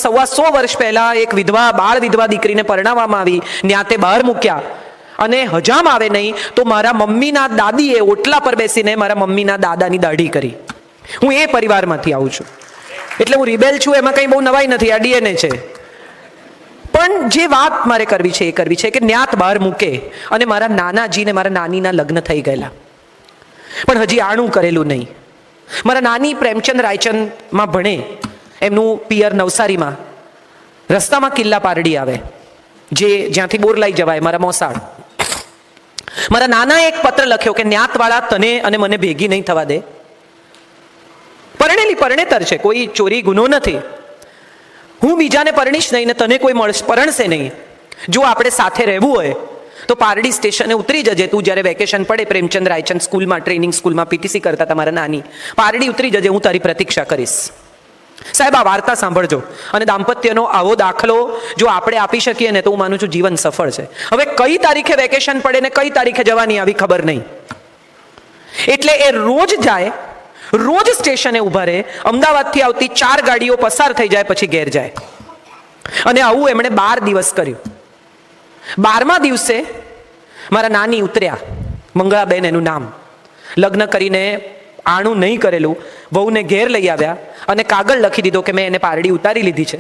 100 વર્ષ પહેલા એક વિધવા બાળ વિધવા દીકરીને પરણાવવામાં આવી, ન્યાતે બહાર મૂક્યા અને હજામ આવે નહીં તો મારા મમ્મીના દાદીએ ઓટલા પર બેસીને મારા મમ્મીના દાદાની દાઢી કરી. હું એ પરિવારમાંથી આવું છું એટલે હું રિબેલ છું, એમાં કંઈ બહુ નવાઈ નથી, આ ડીએનએ છે. પણ જે વાત મારે કરવી છે એ કરવી છે કે ન્યાત બહાર મૂકે અને મારા નાનાજીને મારા નાનીના લગ્ન થઈ ગયેલા પણ હજી આણું કરેલું નહીં. મારા નાની પ્રેમચંદ રાયચંદમાં ભણે, એમનું પિયર નવસારીમાં, રસ્તામાં કિલ્લા પારડી આવે જ્યાંથી બોરલાઈ જવાય, મારા મોસાળ. મારા નાનાએ એક પત્ર લખ્યો કે ન્યાતવાળા તને અને મને ભેગી નહીં થવા દે. પરણેલી પરણેતર છે, કોઈ ચોરી ગુનો નથી. હું બીજાને પરણીશ નહીં ને તને કોઈ પરણશે નહીં. જો આપણે સાથે રહેવું હોય તો પારડી સ્ટેશને ઉતરી જજે. તું જ્યારે વેકેશન પડે, પ્રેમચંદ રાયચંદ સ્કૂલમાં, ટ્રેનિંગ સ્કૂલમાં પીટીસી કરતા તમારા નાની, પારડી ઉતરી જજે, હું તારી પ્રતીક્ષા કરીશ. સાહેબ, આ વાર્તા સાંભળજો. અને દાંપત્યનો આવો દાખલો જો આપણે આપી શકીએ ને તો હું માનું છું જીવન સફળ છે. હવે કઈ તારીખે વેકેશન પડે ને કઈ તારીખે જવાની આવી ખબર નહીં, એટલે એ રોજ જાય, રોજ સ્ટેશને ઉભા રહે, અમદાવાદથી આવતી 4 ગાડીઓ પસાર થઈ જાય પછી ઘેર જાય. અને આવું એમણે 12 દિવસ કર્યું. 12મા દિવસે મારા નાની ઉતર્યા, મંગળાબેન એનું નામ, લગ્ન કરીને આણું નહીં કરેલું, વહુને ઘેર લઈ આવ્યા અને કાગળ લખી દીધો કે મેં એને પારડી ઉતારી લીધી છે,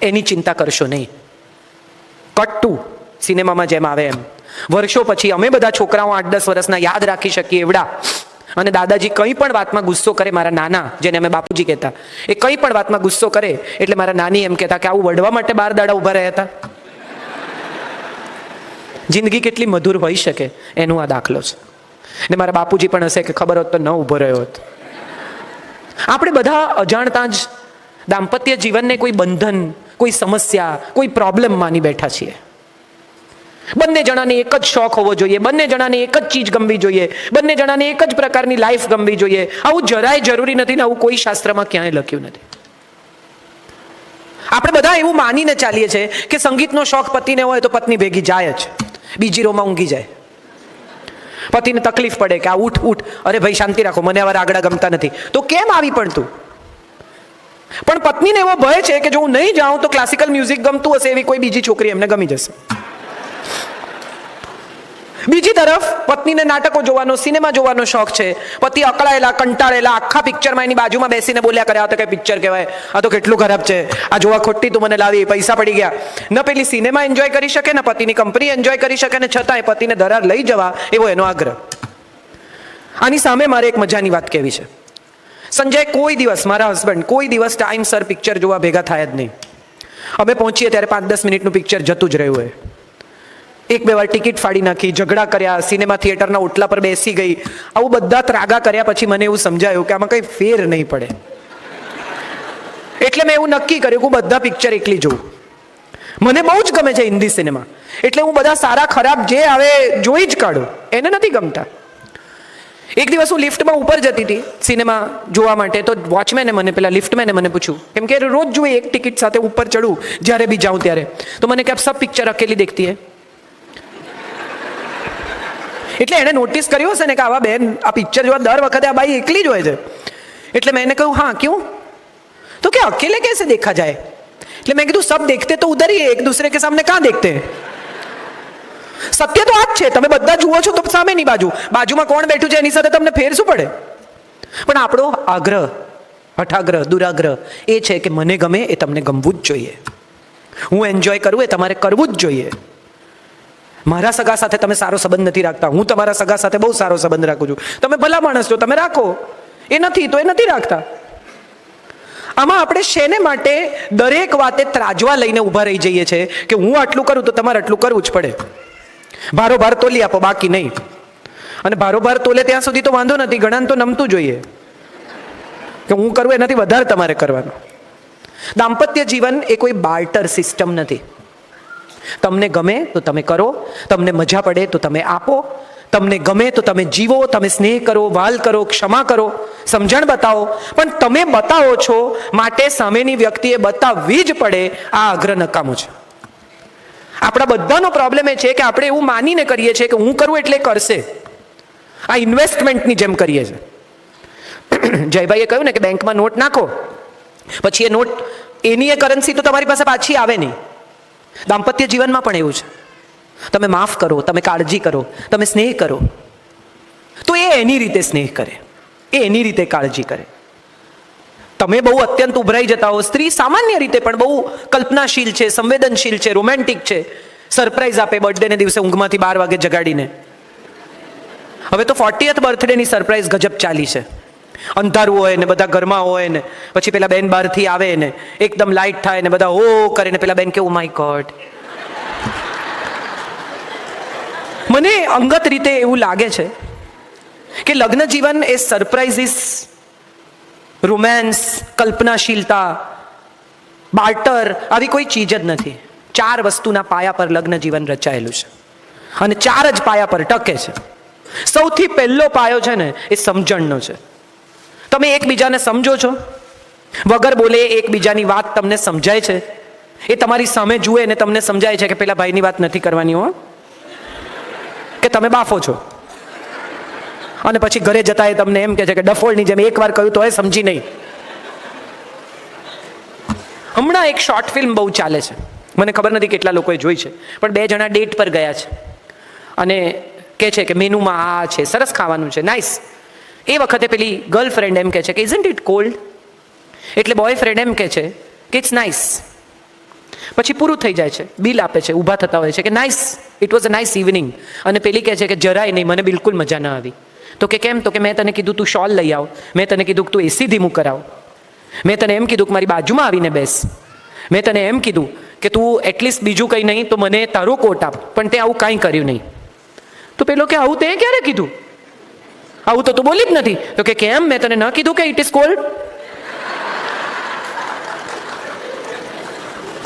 એની ચિંતા કરશો નહીં. કટ ટુ સિનેમામાં જેમ આવે એમ. વર્ષો પછી અમે બધા છોકરાઓ 8-10 વર્ષના યાદ રાખી શકીએ એવડા. અને દાદાજી કંઈ પણ વાતમાં ગુસ્સો કરે, મારા નાના, જેને અમે બાપુજી કહેતા, એ કંઈ પણ વાતમાં ગુસ્સો કરે એટલે મારા નાની એમ કહેતા કે આવું વડવા માટે 12 દાડા ઊભા રહ્યા હતા. જિંદગી કેટલી મધુર હોઈ શકે એનું આ દાખલો છે. ને મારા બાપુજી પણ હશે કે ખબર હોત તો ન ઊભો રહ્યો હોત. આપણે બધા અજાણતા જ દાંપત્ય જીવનને કોઈ બંધન, કોઈ સમસ્યા, કોઈ પ્રોબ્લેમ માની બેઠા છીએ. બંને જણાને એક જ શોખ હોવો જોઈએ, બંને જણાને એક જ ચીજ ગમવી જોઈએ, બંને જણાને એક જ પ્રકારની લાઈફ ગમવી જોઈએ. આવું જરાય જરૂરી નથી ને આવું કોઈ શાસ્ત્રમાં ક્યાંય લખ્યું નથી. આપણે બધા એવું માનીને ચાલીએ છીએ કે સંગીતનો શોખ પતિને હોય તો પત્ની ભેગી જાય જ, બીજી રોમાં ઊંઘી જાય. પતિને તકલીફ પડે કે આ ઉઠ ઉઠ, અરે ભાઈ શાંતિ રાખો, મને આવા રાગડા ગમતા નથી, તો કેમ આવી પણ તું? પણ પત્નીને એવો ભય છે કે જો હું નહીં જાઉં તો ક્લાસિકલ મ્યુઝિક ગમતું હશે એવી કોઈ બીજી છોકરી એમને ગમી જશે. બીજી તરફ પત્નીને નાટકો જોવાનો, સિનેમા જોવાનો શોખ છે. પતિ અકળાયેલા, કંટાળેલા, આખા પિક્ચરમાં એની બાજુમાં બેસીને બોલ્યા કરે, આ તો કઈ પિક્ચર કહેવાય, આ તો કેટલું ખરાબ છે, આ જોવા ખોટી તું મને લાવી, પૈસા પડી ગયા. ન પેલી સિનેમા એન્જોય કરી શકે, ને પતિની કંપની એન્જોય કરી શકે, ને છતાંય પતિને દરાર લઈ જવા એવો એનો આગ્રહ. આની સામે મારે એક મજાની વાત કહેવી છે. સંજય કોઈ દિવસ, મારા હસબન્ડ કોઈ દિવસ ટાઈમસર પિક્ચર જોવા ભેગા થાય જ નહીં. અમે પહોંચીએ ત્યારે 5-10 મિનિટનું પિક્ચર જતું જ રહ્યું હોય. 1-2 વાર ટિકિટ ફાડી નાખી, ઝઘડા કર્યા, સિનેમા થિયેટરના ઓટલા પર બેસી ગઈ, આવું બધા ત્રાગા કર્યા પછી મને એવું સમજાયું કે આમાં કંઈ ફેર નહીં પડે. એટલે મેં એવું નક્કી કર્યું કે હું બધા પિક્ચર એકલી જોઉં. મને બહુ જ ગમે છે હિન્દી સિનેમા, એટલે હું બધા સારા ખરાબ જે આવે જોઈ જ કાઢું, એને નથી ગમતા. એક દિવસ હું લિફ્ટમાં ઉપર જતી હતી સિનેમા જોવા માટે, તો વોચમેને મને, પેલા લિફ્ટમેને મને પૂછ્યું, કેમ કે રોજ જોઈએ એક ટિકિટ સાથે ઉપર ચડું જ્યારે બી જાઉં ત્યારે, તો મને કે આપ સબ પિક્ચર અકેલી દેખતી હે. એટલે એણે નોટિસ કર્યું હશે ને કે આવા બેન આ પિક્ચર જોવા દર વખતે આ બાઈ એકલી જ હોય છે. એટલે મેં એને કહ્યું હા ક્યું? તો કે અકેલે कैसे देखा जाए? એટલે મેં કીધું સબ દેખતે તો ઉધર ही है, एक दूसरे के सामने कहाँ देखते हैं? સત્ય તો આ જ છે, તમે બધા જુઓ છો તો સામેની બાજુમાં કોણ બેઠું છે એની સાથે તમને ફેર શું પડે? પણ આપણો આગ્રહ, હઠાગ્રહ, દુરાગ્રહ એ છે કે મને ગમે એ તમને ગમવું જ જોઈએ, હું એન્જોય કરું એ તમારે કરવું જ જોઈએ. મારા સગા સાથે તમે સારો સંબંધ નથી રાખતા, હું તમારા સગા સાથે બહુ સારો સંબંધ રાખું છું. તમે ભલા માણસ છો, તમે રાખો, એ નથી તો એ નથી રાખતા. આમાં આપણે શેને માટે દરેક વાતે ત્રાજવા લઈને ઊભા રહી જઈએ છીએ કે હું આટલું કરું તો તમારે આટલું કરવું જ પડે. ભારોભાર તોલી આપો, બાકી નહીં. અને ભારોભાર તોલે ત્યાં સુધી તો વાંધો નથી, ઘણાને તો નમતું જોઈએ કે હું કરું એનાથી વધારે તમારે કરવાનું. દાંપત્ય જીવન એ કોઈ બાર્ટર સિસ્ટમ નથી. તમને ગમે તો તમે કરો, તમને મજા પડે તો તમે આપો, તમને ગમે તો તમે જીવો, તમે સ્નેહ કરો, વાલ કરો, ક્ષમા કરો, સમજણ બતાવો. પણ તમે બતાવો છો માટે સામેની વ્યક્તિએ બતાવવી જ પડે, આ આગ્રહ નકામો છે. આપણા બધાનો પ્રોબ્લેમ એ છે કે આપણે એવું માનીને કરીએ છીએ કે હું કરું એટલે કરશે. આ ઇન્વેસ્ટમેન્ટની જેમ કરીએ છીએ. જયભાઈએ કહ્યું ને કે બેંકમાં નોટ નાખો, પછી એ નોટ એની એ કરન્સી તો તમારી પાસે પાછી આવે નહીં. દાંપત્ય જીવનમાં પણ એવું છે. તમે માફ કરો, તમે કાળજી કરો, તમે સ્નેહ કરો, તો એ એની રીતે સ્નેહ કરે, એ એની રીતે કાળજી કરે. તમે બહુ અત્યંત ઉભરાઈ જતા હો, સ્ત્રી સામાન્ય રીતે પણ બહુ કલ્પનાશીલ છે, સંવેદનશીલ છે, રોમેન્ટિક છે, સરપ્રાઈઝ આપે બર્થડેને દિવસે ઊંઘમાંથી 12 વાગે જગાડીને. હવે તો 40th બર્થડેની સરપ્રાઈઝ ગજબ ચાલી છે. અંધારું હોય ને બધા ઘરમાં હોય ને પછી પેલા બેન બહારથી આવે ને એકદમ લાઇટ થાય ને બધા ઓ કરે ને પેલા બેન કે ઓ માય ગોડ. મને અંગત રીતે એવું લાગે છે કે લગ્ન જીવન એ સરપ્રાઇઝીસ, રોમેન્સ, કલ્પનાશીલતા, બાર્ટર આવી કોઈ ચીજ જ નથી. 4 વસ્તુના પાયા પર લગ્ન જીવન રચાયેલું છે અને 4 જ પાયા પર ટકે છે. સૌથી પહેલો પાયો છે ને એ સમજણનો છે. તમે એકબીજાને સમજો છો, વગર બોલે એકબીજાની વાત તમને સમજાય છે, એ તમારી સામે જુએ ને તમને સમજાય છે કે પેલા ભાઈની વાત નથી કરવાની હો, કે તમે બાફો છો. અને પછી ઘરે જતા એ તમને એમ કહે છે કે ડફોળની જેમ એકવાર કહ્યું તો એ સમજી નહીં. હમણાં એક શોર્ટ ફિલ્મ બહુ ચાલે છે, મને ખબર નથી કેટલા લોકોએ જોઈ છે, પણ 2 જણા ડેટ પર ગયા છે અને કહે છે કે મેનુમાં આ છે, સરસ ખાવાનું છે, નાઇસ. એ વખતે પેલી ગર્લફ્રેન્ડ એમ કહે છે કે ઇઝન્ટ ઇટ કોલ્ડ? એટલે બોયફ્રેન્ડ એમ કહે છે કે ઇટ્સ નાઇસ. પછી પૂરું થઈ જાય છે, બિલ આપે છે, ઊભા થતા હોય છે કે nice, it was a nice evening. અને પેલી કહે છે કે જરાય નહીં, મને બિલકુલ મજા ન આવી. તો કે કેમ? તો કે મેં તને કીધું તું શોલ લઈ આવ, મેં તને કીધું કે તું એસી ધીમું કરાવ, મેં તને એમ કીધું કે મારી બાજુમાં આવીને બેસ, મેં તને એમ કીધું કે તું એટલીસ્ટ બીજું કંઈ નહીં તો મને તારો કોટ આપ, પણ તે આવું કાંઈ કર્યું નહીં. તો પેલો કે આવું તે ક્યારે કીધું? આવું તો તું બોલી જ નથી. તો કે કેમ? મેં તને ન કીધું કે ઇટ ઇઝ કોલ્ડ?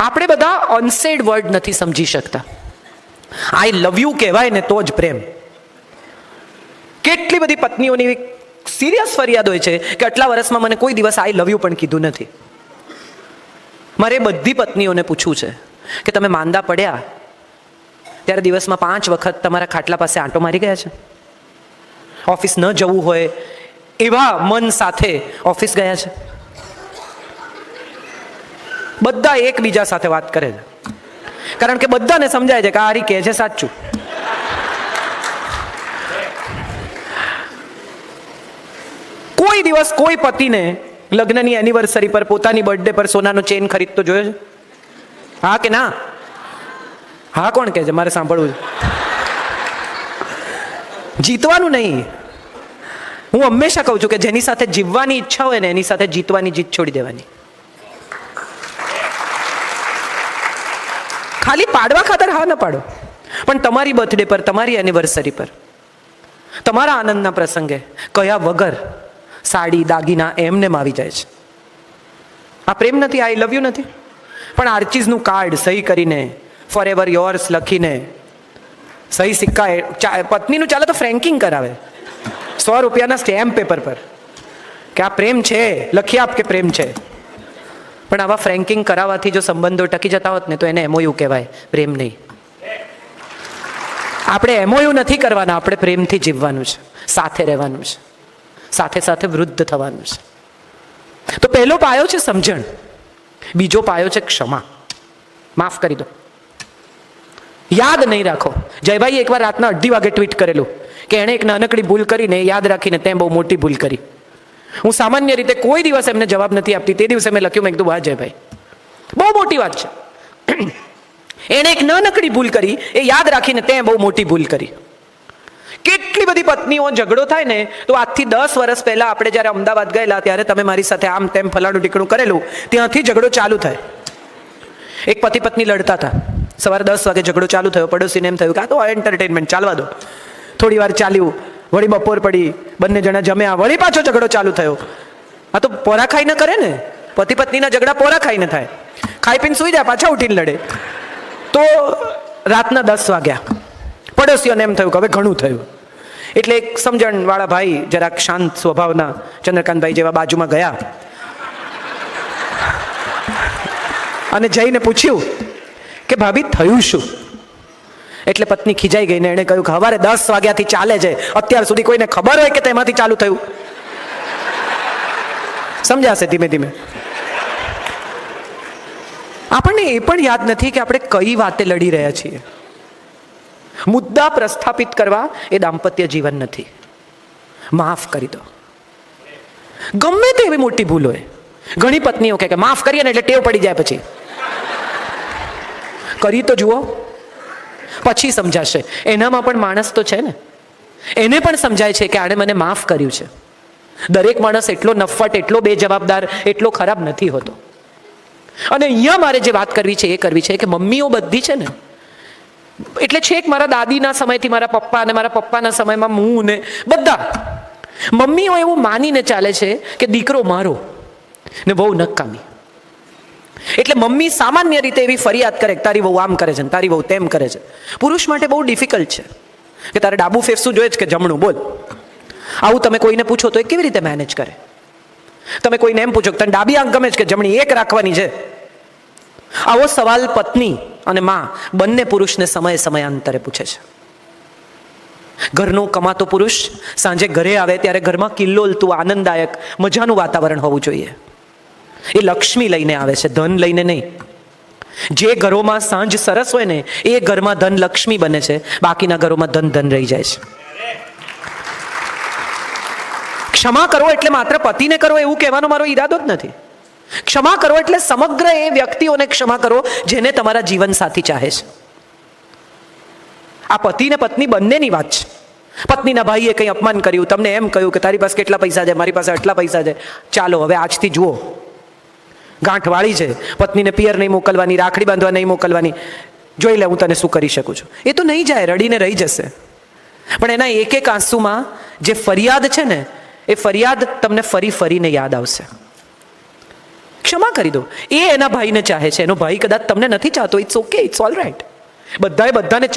આપણે બધા અનસેડ વર્ડ નથી સમજી શકતા. આઈ લવ યુ કહેવાય ને તો જ પ્રેમ. કેટલી બધી પત્નીઓની સિરિયસ ફરિયાદ હોય છે કે આટલા વર્ષમાં મને કોઈ દિવસ આઈ લવ યુ પણ કીધું નથી. મારે બધી પત્નીઓને પૂછવું છે કે તમે માંદા પડ્યા ત્યારે દિવસમાં 5 વખત તમારા ખાટલા પાસે આંટો મારી ગયા છે? ઓફિસ ન જવું હોય એવા મન સાથે ઓફિસ ગયા છે? બધા એકબીજા સાથે વાત કરે છે કારણ કે બધાને સમજાય છે કે આ કહે છે સાચું. કોઈ દિવસ કોઈ પતિને લગ્નની એનિવર્સરી પર પોતાની બર્થડે પર સોનાનો ચેન ખરીદતો જોયો છે? હા કે ના? હા કોણ કહે છે? મારે સાંભળવું છે. જીતવાનું નહીં. હું હંમેશા કહું છું કે જેની સાથે જીવવાની ઈચ્છા હોય ને એની સાથે જીતવાની જીત છોડી દેવાની. ખાલી પાડવા ખાતર હા ન પાડો, પણ તમારી બર્થડે પર, તમારી એનિવર્સરી પર, તમારા આનંદના પ્રસંગે કયા વગર સાડી દાગીના એમને આવી જાય છે. આ પ્રેમ નથી, આઈ લવ યુ નથી. પણ આર્ચીઝનું કાર્ડ સહી કરીને, ફોર એવર યોર્સ લખીને, સહી સિક્કા, પત્નીનું ચાલે તો ફ્રેન્કિંગ કરાવે 100 રૂપિયાના સ્ટેમ્પ પેપર પર કે આ પ્રેમ છે, લખી આપ કે પ્રેમ છે. પણ આવા ફ્રેન્કિંગ કરાવવાથી જો સંબંધો ટકી જતા હોત ને તો એને એમઓયુ કહેવાય, પ્રેમ નહીં. આપણે એમઓયુ નથી કરવાના, આપણે પ્રેમથી જીવવાનું છે, સાથે રહેવાનું છે, સાથે સાથે વૃદ્ધ થવાનું છે. તો પહેલો પાયો છે સમજણ, બીજો પાયો છે ક્ષમા, માફ કરી દો. યાદ નહીં રાખો. જયભાઈ એકવાર રાતના 2:30 વાગે ટ્વીટ કરેલું કે એણે એક નાનકડી ભૂલ કરીને યાદ રાખીને તે બહુ મોટી ભૂલ કરી. હું સામાન્ય રીતે કોઈ દિવસ એમને જવાબ નથી આપતી. તે દિવસે મેં લખ્યું, મેં કીધું વાહ જયભાઈ, બહુ મોટી વાત છે. એણે એક નાનકડી ભૂલ કરી, એ યાદ રાખીને તે બહુ મોટી ભૂલ કરી. કેટલી બધી પત્નીઓ ઝઘડો થાય ને તો આજથી 10 વર્ષ પહેલા આપણે જ્યારે અમદાવાદ ગયેલા ત્યારે તમે મારી સાથે આમ તેમ ફલાણું ટીકણું કરેલું, ત્યાંથી ઝઘડો ચાલુ થાય. એક પતિ પત્ની લડતા હતા, સવારે 10 વાગે ઝઘડો ચાલુ થયો. પડોશીને એમ થયું કે આ તો એન્ટરટેનમેન્ટ, ચાલવા દો. થોડી વાર ચાલ્યું, વળી બપોર પડી, બંને જણા જમ્યા, વળી પાછો ઝઘડો ચાલુ થયો. આ તો પોરા ખાઈ ન કરે ને, પતિ પત્નીના ઝઘડા પોરા ખાઈને થાય. ખાઈ પીને સુઈ જાય, પાછા ઉઠીને લડે. તો રાતના 10 વાગ્યા. પડોશીઓને એમ થયું કે હવે ઘણું થયું. એટલે એક સમજણવાળા ભાઈ, જરાક શાંત સ્વભાવના ચંદ્રકાંતભાઈ જેવા, બાજુમાં ગયા અને જઈને પૂછ્યું કે ભાભી થયું શું? એટલે પત્ની ખીજાઈ ગઈ ને એણે કહ્યું કે સવારે 10 વાગ્યાથી ચાલે છે, અત્યાર સુધી કોઈને ખબર હોય કે તેમાંથી ચાલુ થયું? સમજાશે ધીમે ધીમે. આપણને એ પણ યાદ નથી કે આપણે કઈ વાતે લડી રહ્યા છીએ. મુદ્દા પ્રસ્થાપિત કરવા એ દાંપત્ય જીવન નથી. માફ કરી દો, ગમે તે એવી મોટી ભૂલ હોય. ઘણી પત્નીઓ કહે કે માફ કરીએ ને એટલે ટેવ પડી જાય, પછી કરી તો જુઓ, પછી સમજાશે. એનામાં પણ માણસ તો છે ને, એને પણ સમજાય છે કે આણે મને માફ કર્યું છે. દરેક માણસ એટલો નફ્ફટ, એટલો બેજવાબદાર, એટલો ખરાબ નથી હોતો. અને અહીંયા મારે જે વાત કરવી છે એ કરવી છે કે મમ્મીઓ બધી છે ને, એટલે છેક મારા દાદીના સમયથી મારા પપ્પા અને મારા પપ્પાના સમયમાં હું ને બધા મમ્મીઓ એવું માનીને ચાલે છે કે દીકરો મારો ને બહુ નકામી. એટલે મમ્મી સામાન્ય રીતે એવી ફરિયાદ કરે કે તારી બહુ આમ કરે છે ને તારી બહુ તેમ કરે છે. પુરુષ માટે બહુ ડિફિકલ્ટ છે કે તારે ડાબુ ફેફસું જોઈએ છે કે જમણું, બોલ. આવું તમે કોઈને પૂછો તો એ કેવી રીતે મેનેજ કરે? તમે કોઈને એમ પૂછો કે તને ડાબી આંખ ગમે છે કે જમણી, એક રાખવાની છે. આવો સવાલ પત્ની અને માં બંને પુરુષને સમયાંતરે પૂછે છે. ઘરનો કમાતો પુરુષ સાંજે ઘરે આવે ત્યારે ઘરમાં કિલ્લોલતું આનંદદાયક મજાનું વાતાવરણ હોવું જોઈએ. એ લક્ષ્મી લઈને આવે છે, ધન લઈને નહીં. જે ઘરોમાં સાંજ સરસ હોય ને એ ઘરમાં ધન લક્ષ્મી બને છે, બાકીના ઘરોમાં ધન રહી જાય છે. ક્ષમા કરો એટલે માત્ર પતિને કરો એવું કહેવાનો મારો ઈરાદો જ નથી. ક્ષમા કરો એટલે સમગ્ર એ વ્યક્તિઓને ક્ષમા કરો જેને તમારા જીવન સાથી ચાહે છે. આ પતિ ને પત્ની બંનેની વાત છે. પત્નીના ભાઈએ કંઈ અપમાન કર્યું, તમને એમ કહ્યું કે તારી પાસે કેટલા પૈસા છે, મારી પાસે આટલા પૈસા છે, ચાલો હવે આજથી જુઓ ગાંઠ વાળી છે, પત્નીને પિયર નહીં મોકલવાની, રાખડી બાંધવા નહીં મોકલવાની, જોઈ લે હું તને શું કરી શકું છું. એ તો નહીં જાય, રડીને રહી જશે. પણ એના એક એક આંસુમાં જે ફરિયાદ છે ને એ ફરિયાદ તમને ફરીને યાદ આવશે. ક્ષમા કરી દો. એ એના ભાઈને ચાહે છે, એનો ભાઈ કદાચ તમને નથી ચાહતો, it's okay, it's all right. બધાને